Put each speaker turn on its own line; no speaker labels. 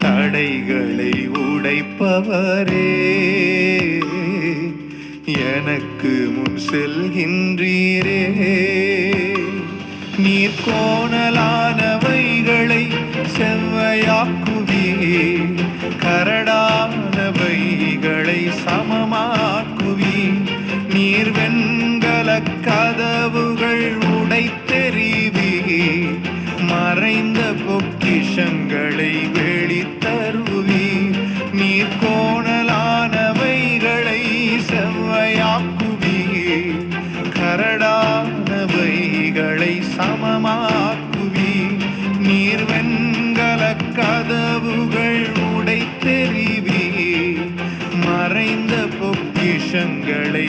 தடைகளை உடைப்பவரே, எனக்கு முன் செல்கின்றீரே. நீர் கோணலானவைகளை செவ்வையாக்குவீர், கரடானவைகளை சமமாக்குவீர். நீர் வெண்கல கதவுகள் உடைத்தெறிவீர், மறைந்த பொக்கிஷங்களை வெளித்தருவீர். நீர் கோணலானவைகளை செவ்வையாக்குவீர், கரடானவைகளை சமமாக்குவீர். நீர் வெண்கல கதவுகள் உடைத்தெறிவீர், மறைந்த பொக்கிஷங்களை